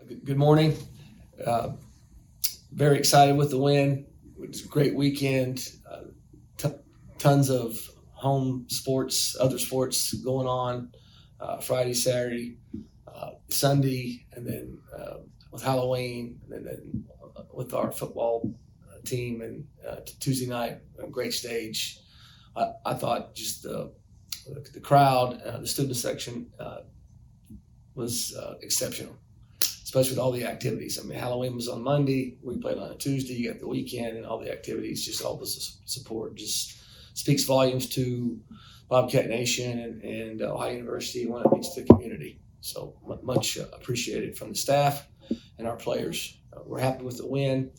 Good morning. Uh, Very excited with the win. It was a great weekend. Tons of home sports, other sports going on Friday, Saturday, Sunday, and then with Halloween, and then with our football team, and Tuesday night, a great stage. I thought just the crowd, the student section was exceptional, especially with all the activities. I mean, Halloween was on Monday. We played on a Tuesday. You got the weekend and all the activities. Just all the support just speaks volumes to Bobcat Nation and Ohio University and what it means to the community. So much appreciated from the staff and our players. We're happy with the win.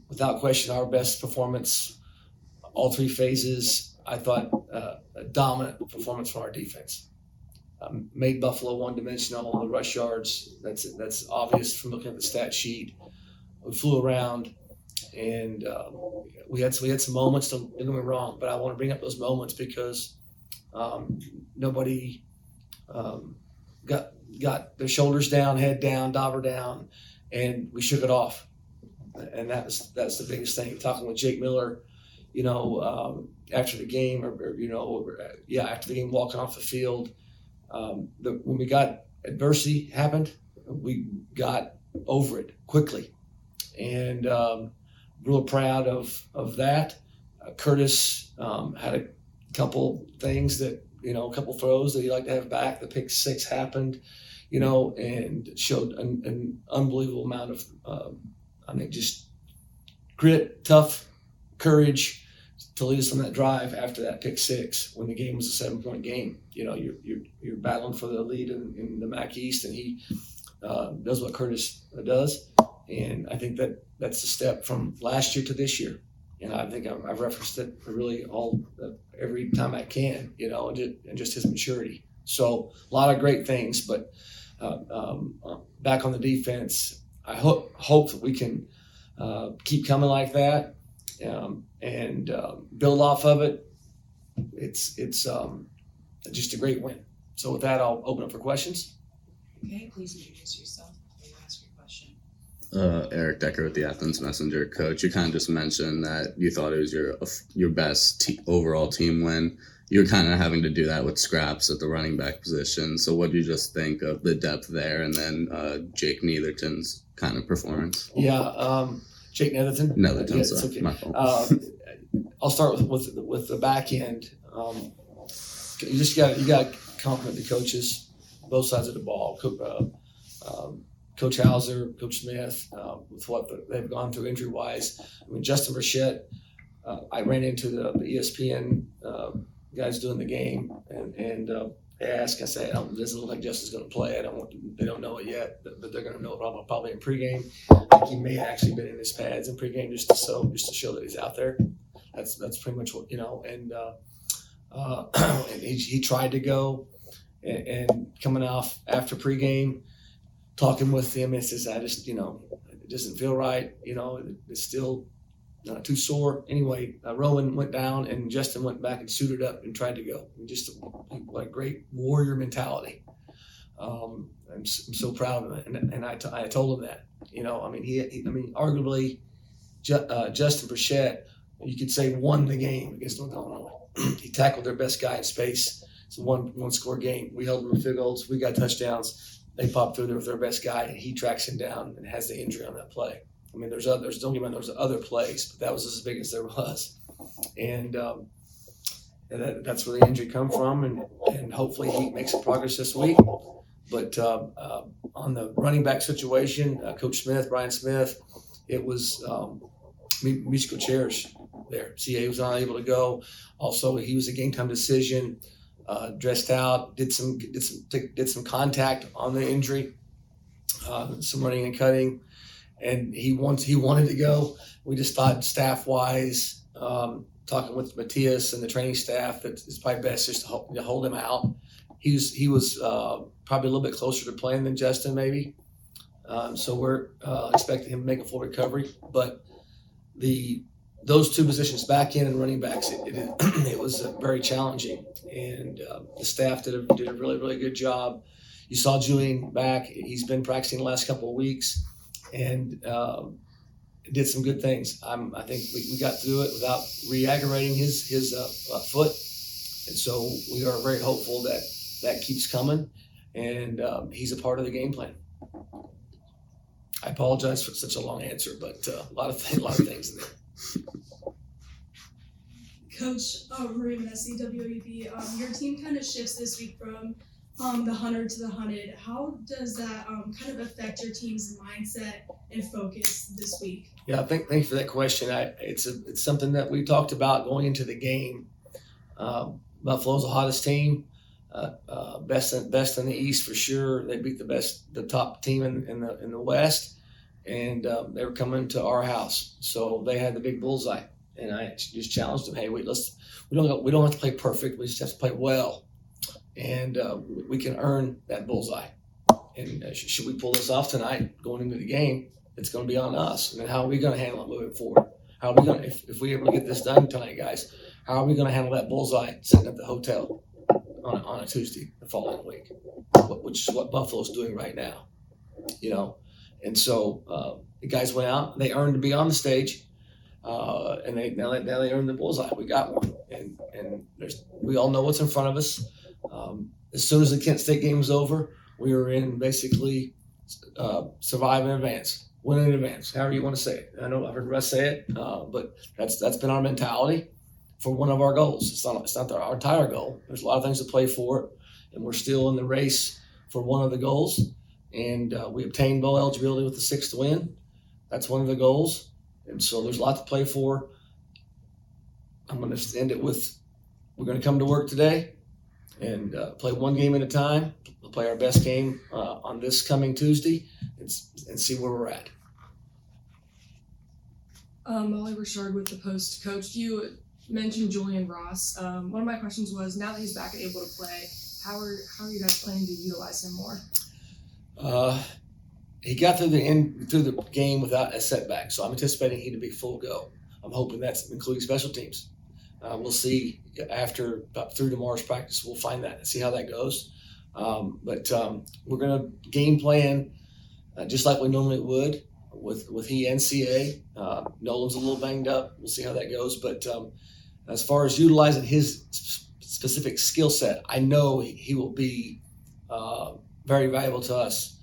Without question, our best performance, all three phases. I thought a dominant performance from our defense. Made Buffalo one-dimensional on the rush yards. That's obvious from looking at the stat sheet. We flew around, and we had some moments. Don't get me wrong, but I want to bring up those moments because nobody got their shoulders down, head down, dauber down, and we shook it off. And that's the biggest thing. Talking with Jake Miller, after the game, after the game, walking off the field. When we got adversity happened, we got over it quickly, and real proud of that. Curtis had a couple things that a couple throws that he'd like to have back. The pick six happened, and showed an unbelievable amount of just grit, tough courage to lead us on that drive after that pick six when the game was a 7-point game. You're battling for the lead in the MAC East, and he does what Curtis does. And I think that's a step from last year to this year. And I think I've referenced it really every time I can, and just his maturity. So a lot of great things, but back on the defense, I hope that we can keep coming like that. And build off of it. It's just a great win. So with that, I'll open up for questions. Okay, please introduce yourself before you ask your question. Eric Decker with the Athens Messenger. Coach, you kind of just mentioned that you thought it was your best overall team win. You're kind of having to do that with scraps at the running back position. So what do you just think of the depth there, and then Jake Netherton's kind of performance? Yeah. Jake Netherton. Netherton, yeah, sorry, okay. my fault. I'll start with the back end. You got to compliment the coaches, both sides of the ball. Coach Hauser, Coach Smith, with what they've gone through injury wise. I mean, Justin Burchett. I ran into the ESPN guys doing the game, and they asked. I said, "It doesn't look like Justin's going to play. They don't know it yet, but they're going to know it probably in pregame. I think he may have actually been in his pads in pregame just to show that he's out there. That's pretty much what and and he tried to go, and coming off after pregame, talking with him, and says, I just it doesn't feel right. It's still too sore. Anyway, Rowan went down, and Justin went back and suited up and tried to go. Just a great warrior mentality. I'm so proud of it, and I told him that. Arguably, Justin Burchett, you could say, won the game against North Illinois. He tackled their best guy in space. It's a one score game. We held them in field goals. We got touchdowns. They popped through there with their best guy, and he tracks him down and has the injury on that play. I mean, there's others. Don't get me wrong, there's other plays, but that was as big as there was. And that's where the injury come from, and hopefully he makes some progress this week. But on the running back situation, Coach Smith, Brian Smith, it was musical chairs there. CA was not able to go. Also, he was a game time decision. Dressed out, did some contact on the injury, some running and cutting. And he wanted to go. We just thought staff wise, talking with Matthias and the training staff, that it's probably best just to hold him out. He was probably a little bit closer to playing than Justin maybe. So we're expecting him to make a full recovery. But those two positions, back end and running backs, it was very challenging. And the staff did a really, really good job. you saw Julian back. He's been practicing the last couple of weeks and did some good things. I think we got through it without re-aggravating his foot. And so we are very hopeful that that keeps coming, and he's a part of the game plan. I apologize for such a long answer, but a lot of things in there. Coach Marie Messi, WEB, your team kind of shifts this week from the hunter to the hunted. How does that kind of affect your team's mindset and focus this week? Yeah, thank you for that question. It's something that we talked about going into the game. Buffalo's the hottest team, best in the East for sure. They beat the top team in the West, and they were coming to our house, so they had the big bullseye. And I just challenged them, hey, we don't have to play perfect. We just have to play well, and we can earn that bullseye. And should we pull this off tonight, going into the game, it's going to be on us. I mean, how are we going to handle it moving forward? How are we going to, if we're able to get this done tonight, guys? How are we going to handle that bullseye sitting at the hotel on a Tuesday the following week, which is what Buffalo's doing right now, you know? And so the guys went out, they earned to be on the stage, and now they earned the bullseye. We got one, and we all know what's in front of us. As soon as the Kent State game was over, we were in basically survive in advance, win in advance, however you want to say it. I know I've heard Russ say it, but that's been our mentality for one of our goals. It's not our entire goal. There's a lot of things to play for, and we're still in the race for one of the goals. And we obtained bowl eligibility with the 6th win. That's one of the goals. And so there's a lot to play for. I'm going to end it with, we're going to come to work today and play one game at a time. We'll play our best game on this coming Tuesday and see where we're at. Molly Richard with the Post. Coach, you mentioned Julian Ross. One of my questions was, now that he's back and able to play, how are you guys planning to utilize him more? He got through the game without a setback, so I'm anticipating he to be full go. I'm hoping that's including special teams. We'll see through tomorrow's practice. We'll find that and see how that goes. But we're going to game plan just like we normally would with he and CA. Nolan's a little banged up. We'll see how that goes. But as far as utilizing his specific skill set, I know he will be very valuable to us,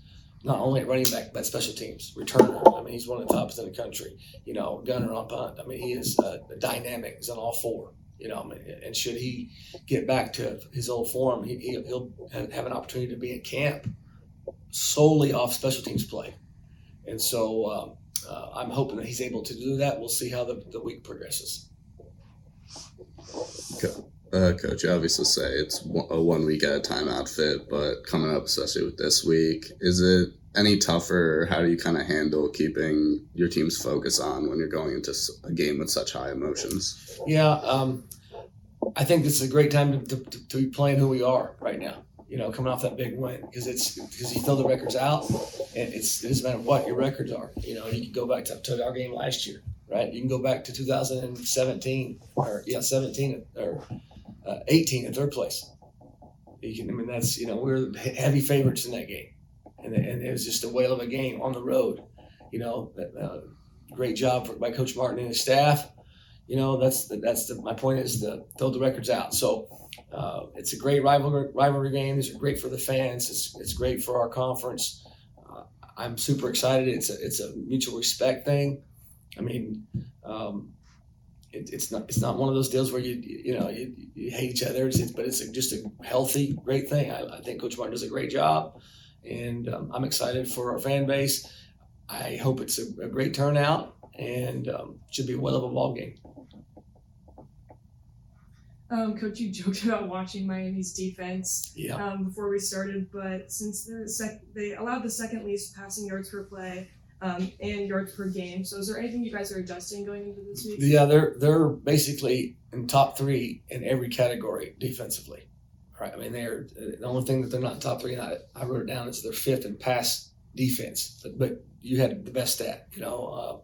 not only at running back, but special teams, returner. I mean, he's one of the tops in the country, you know, gunner on punt. I mean, he is dynamic. He's on all four, you know, I mean, and should he get back to his old form, he'll have an opportunity to be in camp solely off special teams play. And so I'm hoping that he's able to do that. We'll see how the week progresses. Coach, you obviously say it's a 1 week at a time outfit, but coming up, especially with this week, is it any tougher? How do you kind of handle keeping your team's focus on when you're going into a game with such high emotions? Yeah, I think this is a great time to be playing who we are right now. You know, coming off that big win, because you throw the records out, and it doesn't matter what your records are. You know, you can go back to our game last year, right? You can go back to 2017 or 17 or 18 in third place. That's, you know, we're heavy favorites in that game, and it was just a whale of a game on the road. You know, great job by Coach Martin and his staff. You know, my point is to throw the records out. So it's a great rivalry game. These are great for the fans. It's great for our conference. I'm super excited. It's a mutual respect thing. I mean, it's not one of those deals where you hate each other. But it's just a healthy, great thing. I think Coach Martin does a great job, and I'm excited for our fan base. I hope it's a great turnout, and should be a well of a ball game. Coach, you joked about watching Miami's defense before we started, but since they allowed the second least passing yards per play and yards per game, so is there anything you guys are adjusting going into this week? Yeah, they're basically in top 3 in every category defensively. Right? I mean, they're the only thing that they're not in top 3. And I wrote it down is they're 5th in pass defense, but you had the best stat, you know,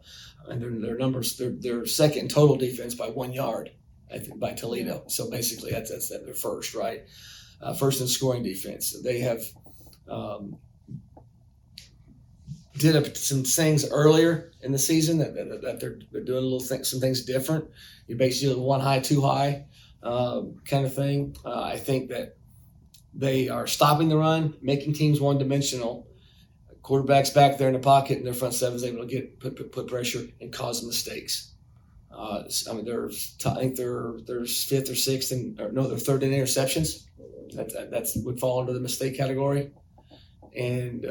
and their numbers. They're second in total defense by 1 yard. I think by Toledo. So basically that's their first, right? First in scoring defense. They have did some things earlier in the season that they're doing some things different. You basically one high, two high kind of thing. I think that they are stopping the run, making teams one dimensional. Quarterbacks back there in the pocket, and their front seven is able to put pressure and cause mistakes. I mean, I think they're fifth or sixth, they're third in interceptions. That would fall into the mistake category, and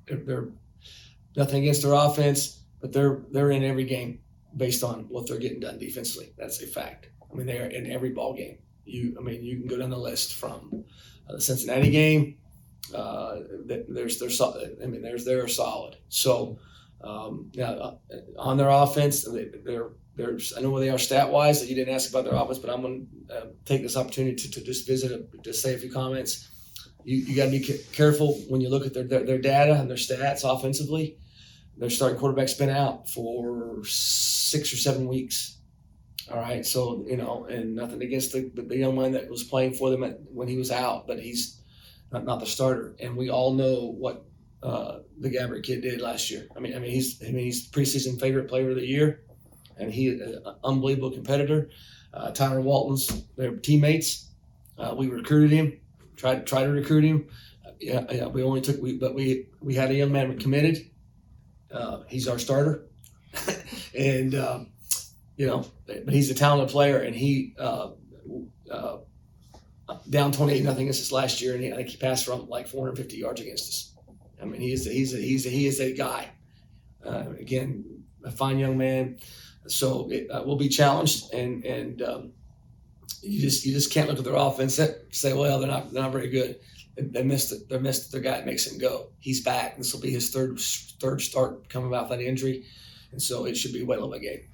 they're nothing against their offense, but they're in every game based on what they're getting done defensively. That's a fact. I mean, they're in every ball game. You can go down the list from the Cincinnati game. They're solid. So now on their offense, they're I know where they are stat wise. That you didn't ask about their offense, but I'm going to take this opportunity to just just say a few comments. You got to be careful when you look at their data and their stats offensively. Their starting quarterback's been out for 6 or 7 weeks. All right, so and nothing against the young man that was playing for them when he was out, but he's not the starter. And we all know what the Gabbert kid did last year. I mean he's preseason favorite player of the year, and he's an unbelievable competitor. Tyler Walton's their teammates. We recruited him. Tried to recruit him. We only took we had a young man committed. He's our starter, and but he's a talented player, and he down 28-0 against us last year, and I think he passed from like 450 yards against us. I mean, he is a guy. Again, a fine young man. So we'll be challenged, and you just can't look at their offense and say, well, they're not very good. They missed their guy that makes him go. He's back. This will be his third start coming off that injury, and so it should be a wet leg game.